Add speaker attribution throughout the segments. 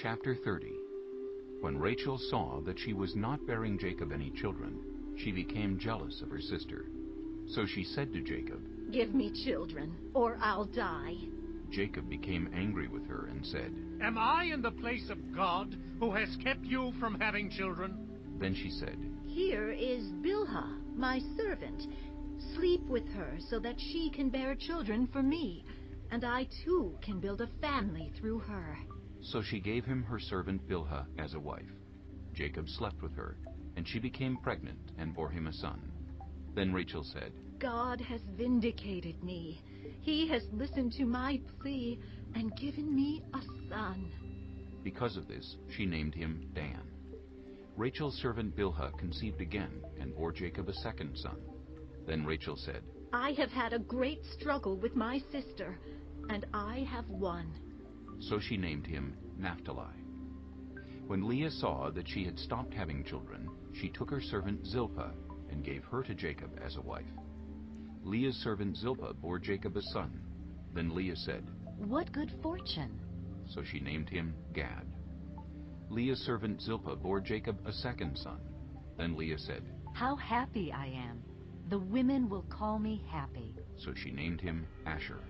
Speaker 1: Chapter 30. When Rachel saw that she was not bearing Jacob any children, she became jealous of her sister. So she said to Jacob,
Speaker 2: "Give me children, or I'll die."
Speaker 1: Jacob became angry with her and said,
Speaker 3: "Am I in the place of God, who has kept you from having children?"
Speaker 1: Then she said,
Speaker 2: "Here is Bilhah, my servant. Sleep with her so that she can bear children for me, and I too can build a family through her."
Speaker 1: So she gave him her servant Bilhah as a wife. Jacob slept with her, and she became pregnant and bore him a son. Then Rachel said,
Speaker 2: "God has vindicated me. He has listened to my plea and given me a son."
Speaker 1: Because of this, she named him Dan. Rachel's servant Bilhah conceived again and bore Jacob a second son. Then Rachel said,
Speaker 2: "I have had a great struggle with my sister, and I have won."
Speaker 1: So she named him Naphtali. When Leah saw that she had stopped having children, she took her servant Zilpah and gave her to Jacob as a wife. Leah's servant Zilpah bore Jacob a son. Then Leah said,
Speaker 4: "What good fortune!"
Speaker 1: So she named him Gad. Leah's servant Zilpah bore Jacob a second son. Then Leah said,
Speaker 4: "How happy I am! The women will call me happy."
Speaker 1: So she named him Asher.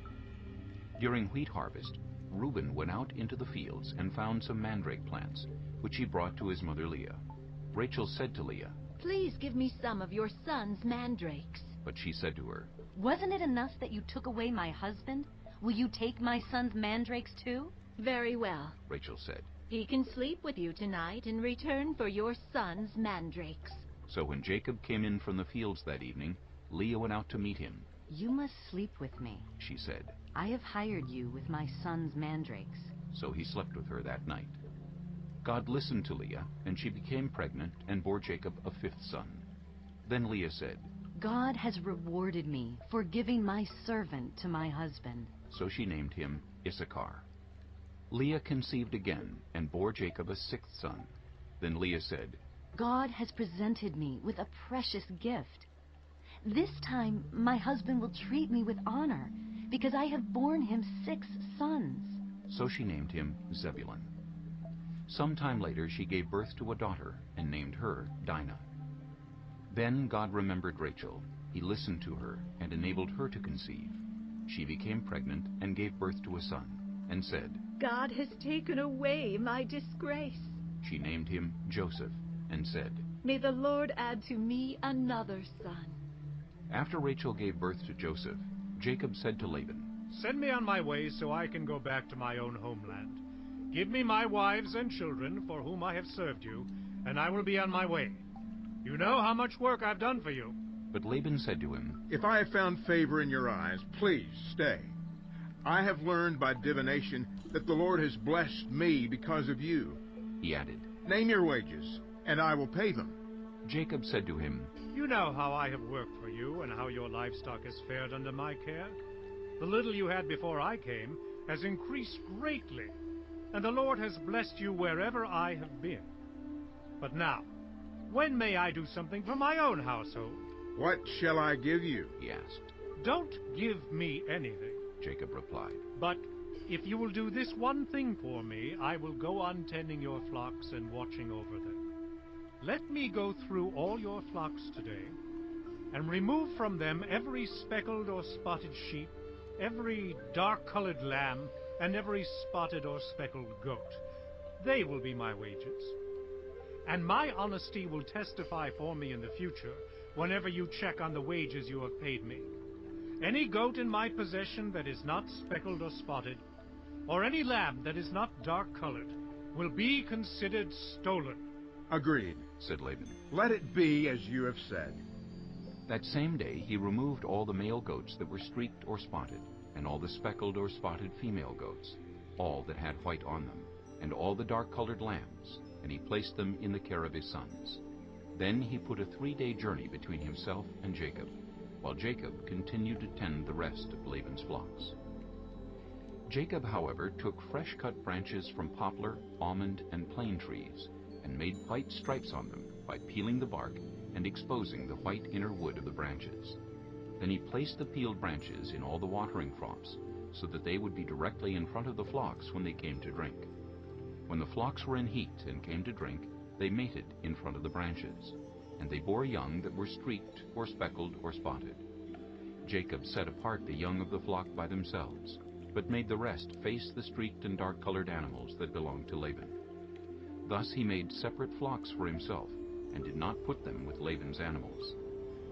Speaker 1: During wheat harvest, Reuben went out into the fields and found some mandrake plants, which he brought to his mother Leah. Rachel said to Leah,
Speaker 2: "Please give me some of your son's mandrakes."
Speaker 1: but she said to her,
Speaker 4: "Wasn't it enough that you took away my husband? Will you take my son's mandrakes too?"
Speaker 2: "Very well.
Speaker 1: Rachel said.
Speaker 2: He can sleep with you tonight in return for your son's mandrakes."
Speaker 1: So when Jacob came in from the fields that evening, Leah went out to meet him.
Speaker 4: "You must sleep with me.
Speaker 1: She said.
Speaker 4: I have hired you with my son's mandrakes."
Speaker 1: So he slept with her that night. God listened to Leah, and she became pregnant and bore Jacob a fifth son. Then Leah said,
Speaker 4: "God has rewarded me for giving my servant to my husband."
Speaker 1: So she named him Issachar. Leah conceived again and bore Jacob a sixth son. Then Leah said,
Speaker 4: "God has presented me with a precious gift. This time my husband will treat me with honor, because I have borne him 6 sons."
Speaker 1: So she named him Zebulun. Some time later she gave birth to a daughter and named her Dinah. Then God remembered Rachel. He listened to her and enabled her to conceive. She became pregnant and gave birth to a son, and said,
Speaker 2: "God has taken away my disgrace."
Speaker 1: She named him Joseph, and said,
Speaker 2: "May the Lord add to me another son."
Speaker 1: After Rachel gave birth to Joseph, Jacob said to Laban,
Speaker 3: "Send me on my way so I can go back to my own homeland. Give me my wives and children for whom I have served you, and I will be on my way. You know how much work I've done for you."
Speaker 1: But Laban said to him,
Speaker 5: "If I have found favor in your eyes, please stay. I have learned by divination that the Lord has blessed me because of you.
Speaker 1: He added.
Speaker 5: Name your wages, and I will pay them."
Speaker 1: Jacob said to him,
Speaker 3: You know how I have worked for you and how your livestock has fared under my care. The little you had before I came has increased greatly, and the Lord has blessed you wherever I have been. But now, when may I do something for my own household?"
Speaker 5: "What shall I give you?"
Speaker 1: he asked.
Speaker 3: "Don't give me anything.
Speaker 1: Jacob replied,
Speaker 3: But if you will do this one thing for me, I will go on tending your flocks and watching over them. Let me go through all your flocks today, and remove from them every speckled or spotted sheep, every dark-colored lamb, and every spotted or speckled goat. They will be my wages. And my honesty will testify for me in the future whenever you check on the wages you have paid me. Any goat in my possession that is not speckled or spotted, or any lamb that is not dark-colored, will be considered stolen."
Speaker 5: "Agreed,"
Speaker 1: said Laban.
Speaker 5: "Let it be as you have said."
Speaker 1: That same day he removed all the male goats that were streaked or spotted, and all the speckled or spotted female goats, all that had white on them, and all the dark-colored lambs, and he placed them in the care of his sons. Then he put a 3-day journey between himself and Jacob, while Jacob continued to tend the rest of Laban's flocks. Jacob, however, took fresh-cut branches from poplar, almond, and plane trees, and made white stripes on them by peeling the bark and exposing the white inner wood of the branches. Then he placed the peeled branches in all the watering troughs, so that they would be directly in front of the flocks when they came to drink. When the flocks were in heat and came to drink, they mated in front of the branches, and they bore young that were streaked or speckled or spotted. Jacob set apart the young of the flock by themselves, but made the rest face the streaked and dark-colored animals that belonged to Laban. Thus he made separate flocks for himself, and did not put them with Laban's animals.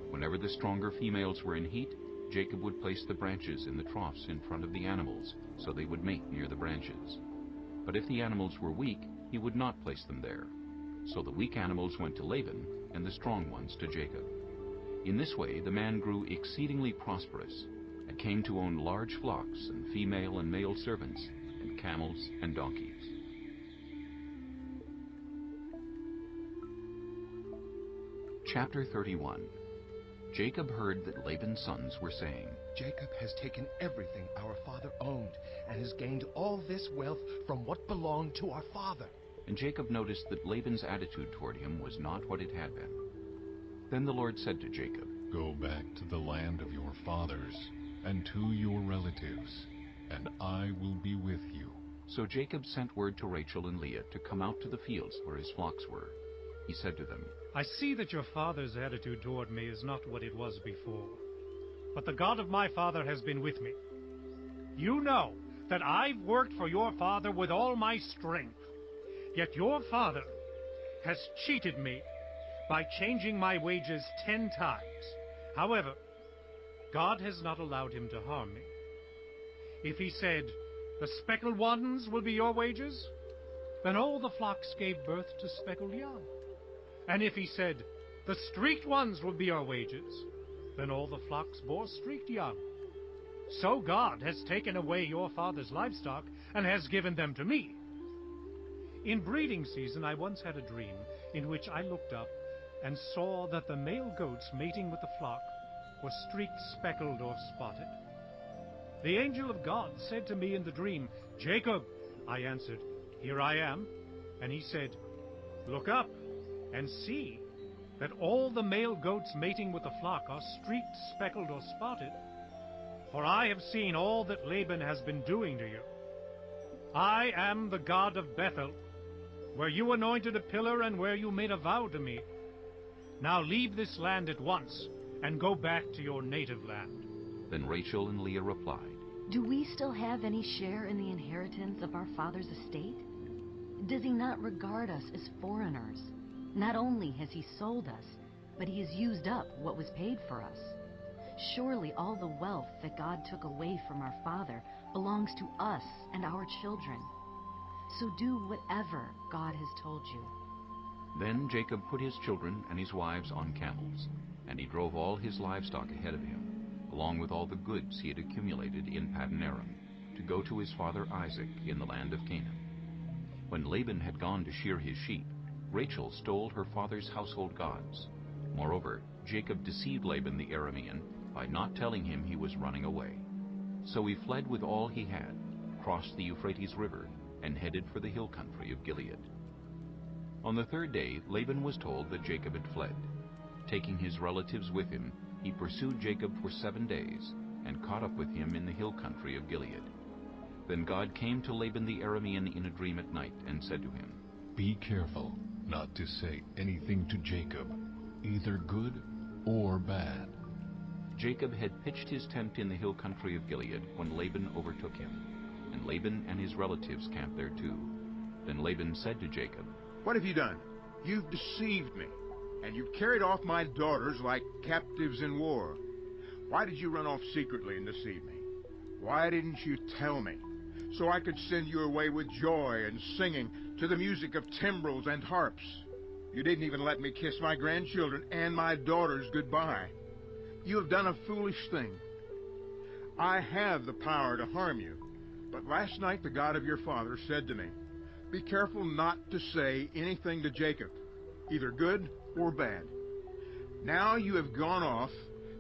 Speaker 1: Whenever the stronger females were in heat, Jacob would place the branches in the troughs in front of the animals, so they would mate near the branches. But if the animals were weak, he would not place them there. So the weak animals went to Laban, and the strong ones to Jacob. In this way the man grew exceedingly prosperous, and came to own large flocks, and female and male servants, and camels and donkeys. Chapter 31. Jacob heard that Laban's sons were saying,
Speaker 6: Jacob has taken everything our father owned, and has gained all this wealth from what belonged to our father.
Speaker 1: And Jacob noticed that Laban's attitude toward him was not what it had been. Then the Lord said to Jacob,
Speaker 7: Go back to the land of your fathers, and to your relatives, and I will be with you.
Speaker 1: So Jacob sent word to Rachel and Leah to come out to the fields where his flocks were. He said to them,
Speaker 3: I see that your father's attitude toward me is not what it was before, but the God of my father has been with me. You know that I've worked for your father with all my strength, yet your father has cheated me by changing my wages 10 times. However, God has not allowed him to harm me. If he said, the speckled ones will be your wages, then all the flocks gave birth to speckled young. And if he said, the streaked ones will be your wages, then all the flocks bore streaked young. So God has taken away your father's livestock and has given them to me. In breeding season I once had a dream in which I looked up and saw that the male goats mating with the flock were streaked, speckled, or spotted. The angel of God said to me in the dream, Jacob. I answered, Here I am. And he said, Look up and see that all the male goats mating with the flock are streaked, speckled, or spotted. For I have seen all that Laban has been doing to you. I am the God of Bethel, where you anointed a pillar and where you made a vow to me. Now leave this land at once and go back to your native land.
Speaker 1: Then Rachel and Leah replied,
Speaker 4: Do we still have any share in the inheritance of our father's estate? Does he not regard us as foreigners? Not only has he sold us, but he has used up what was paid for us. Surely all the wealth that God took away from our father belongs to us and our children. So do whatever God has told you.
Speaker 1: Then Jacob put his children and his wives on camels, and he drove all his livestock ahead of him, along with all the goods he had accumulated in Paddan Aram, to go to his father Isaac in the land of Canaan. When Laban had gone to shear his sheep, Rachel stole her father's household gods. Moreover, Jacob deceived Laban the Aramean by not telling him he was running away. So he fled with all he had, crossed the Euphrates River, and headed for the hill country of Gilead. On the third day, Laban was told that Jacob had fled. Taking his relatives with him, he pursued Jacob for 7 days, and caught up with him in the hill country of Gilead. Then God came to Laban the Aramean in a dream at night, and said to him,
Speaker 7: Be careful not to say anything to Jacob, either good or bad.
Speaker 1: Jacob had pitched his tent in the hill country of Gilead when Laban overtook him, and Laban and his relatives camped there too. Then Laban said to Jacob,
Speaker 5: What have you done? You've deceived me, and you've carried off my daughters like captives in war. Why did you run off secretly and deceive me? Why didn't you tell me, so I could send you away with joy and singing to the music of timbrels and harps? You didn't even let me kiss my grandchildren and my daughters goodbye. You have done a foolish thing. I have the power to harm you, but last night the God of your father said to me, Be careful not to say anything to Jacob, either good or bad. Now you have gone off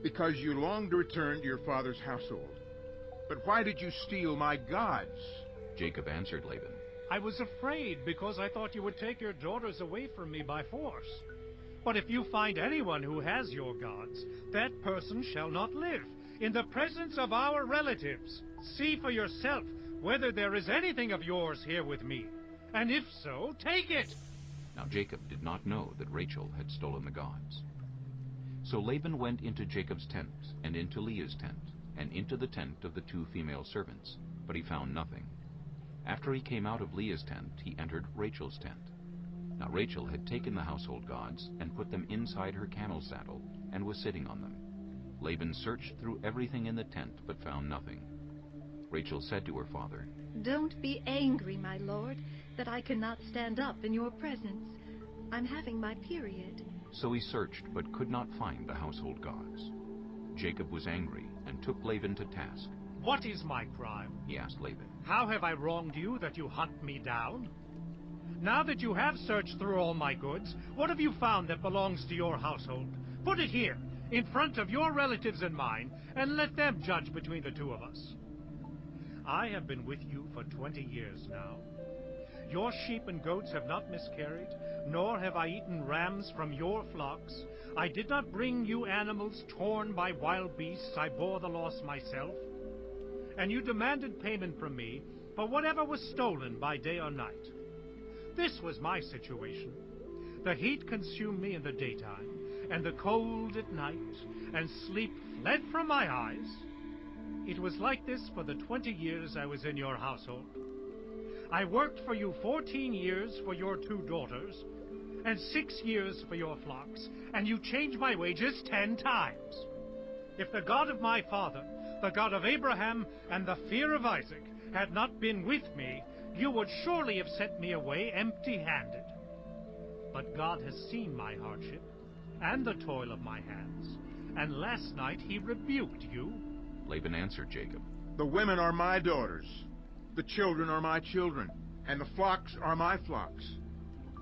Speaker 5: because you long to return to your father's household. But why did you steal my gods?
Speaker 1: Jacob answered Laban,
Speaker 3: I was afraid because I thought you would take your daughters away from me by force. But if you find anyone who has your gods, that person shall not live in the presence of our relatives. See for yourself whether there is anything of yours here with me. And if so, take it!
Speaker 1: Now Jacob did not know that Rachel had stolen the gods. So Laban went into Jacob's tent, and into Leah's tent, and into the tent of the 2 female servants, but he found nothing. After he came out of Leah's tent, he entered Rachel's tent. Now Rachel had taken the household gods and put them inside her camel saddle, and was sitting on them. Laban searched through everything in the tent, but found nothing. Rachel said to her father,
Speaker 2: Don't be angry, my lord, that I cannot stand up in your presence. I'm having my period.
Speaker 1: So he searched, but could not find the household gods. Jacob was angry, and took Laban to task.
Speaker 3: What is my crime?
Speaker 1: He asked Laban.
Speaker 3: How have I wronged you that you hunt me down? Now that you have searched through all my goods, what have you found that belongs to your household? Put it here, in front of your relatives and mine, and let them judge between the 2 of us. I have been with you for 20 years now. Your sheep and goats have not miscarried, nor have I eaten rams from your flocks. I did not bring you animals torn by wild beasts. I bore the loss myself. And you demanded payment from me for whatever was stolen by day or night. This was my situation. The heat consumed me in the daytime, and the cold at night, and sleep fled from my eyes. It was like this for the 20 years I was in your household. I worked for you 14 years for your 2 daughters, and 6 years for your flocks, and you changed my wages 10 times. If the God of my father, the God of Abraham, and the fear of Isaac had not been with me, you would surely have sent me away empty-handed. But God has seen my hardship, and the toil of my hands, and last night he rebuked you.
Speaker 1: Laban answered Jacob,
Speaker 5: The women are my daughters, the children are my children, and the flocks are my flocks.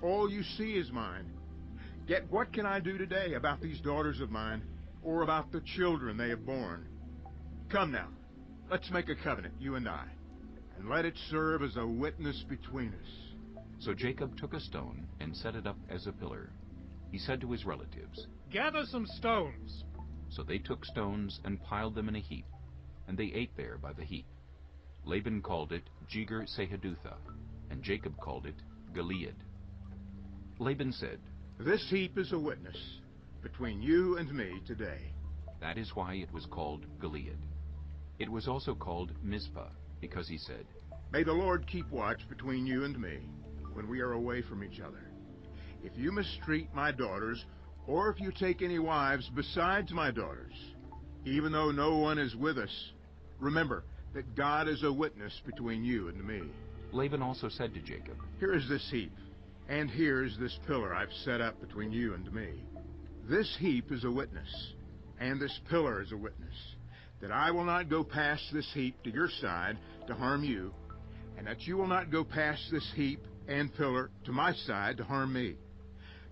Speaker 5: All you see is mine. Yet what can I do today about these daughters of mine, or about the children they have borne? Come now, let's make a covenant, you and I, and let it serve as a witness between us.
Speaker 1: So Jacob took a stone and set it up as a pillar. He said to his relatives,
Speaker 3: Gather some stones.
Speaker 1: So they took stones and piled them in a heap, and they ate there by the heap. Laban called it Jegar-Sahadutha, and Jacob called it Gilead. Laban said,
Speaker 5: This heap is a witness between you and me today.
Speaker 1: That is why it was called Gilead. It was also called Mizpah, because he said,
Speaker 5: May the Lord keep watch between you and me when we are away from each other. If you mistreat my daughters, or if you take any wives besides my daughters, even though no one is with us, remember that God is a witness between you and me.
Speaker 1: Laban also said to Jacob,
Speaker 5: Here is this heap, and here is this pillar I've set up between you and me. This heap is a witness, and this pillar is a witness, that I will not go past this heap to your side to harm you, and that you will not go past this heap and pillar to my side to harm me.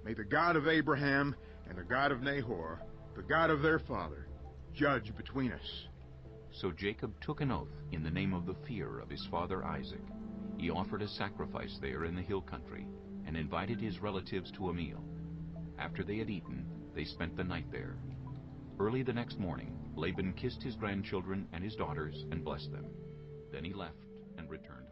Speaker 5: May the God of Abraham and the God of Nahor, the God of their father, judge between us.
Speaker 1: So Jacob took an oath in the name of the fear of his father Isaac. He offered a sacrifice there in the hill country, and invited his relatives to a meal. After they had eaten, they spent the night there. Early the next morning, Laban kissed his grandchildren and his daughters and blessed them. Then he left and returned.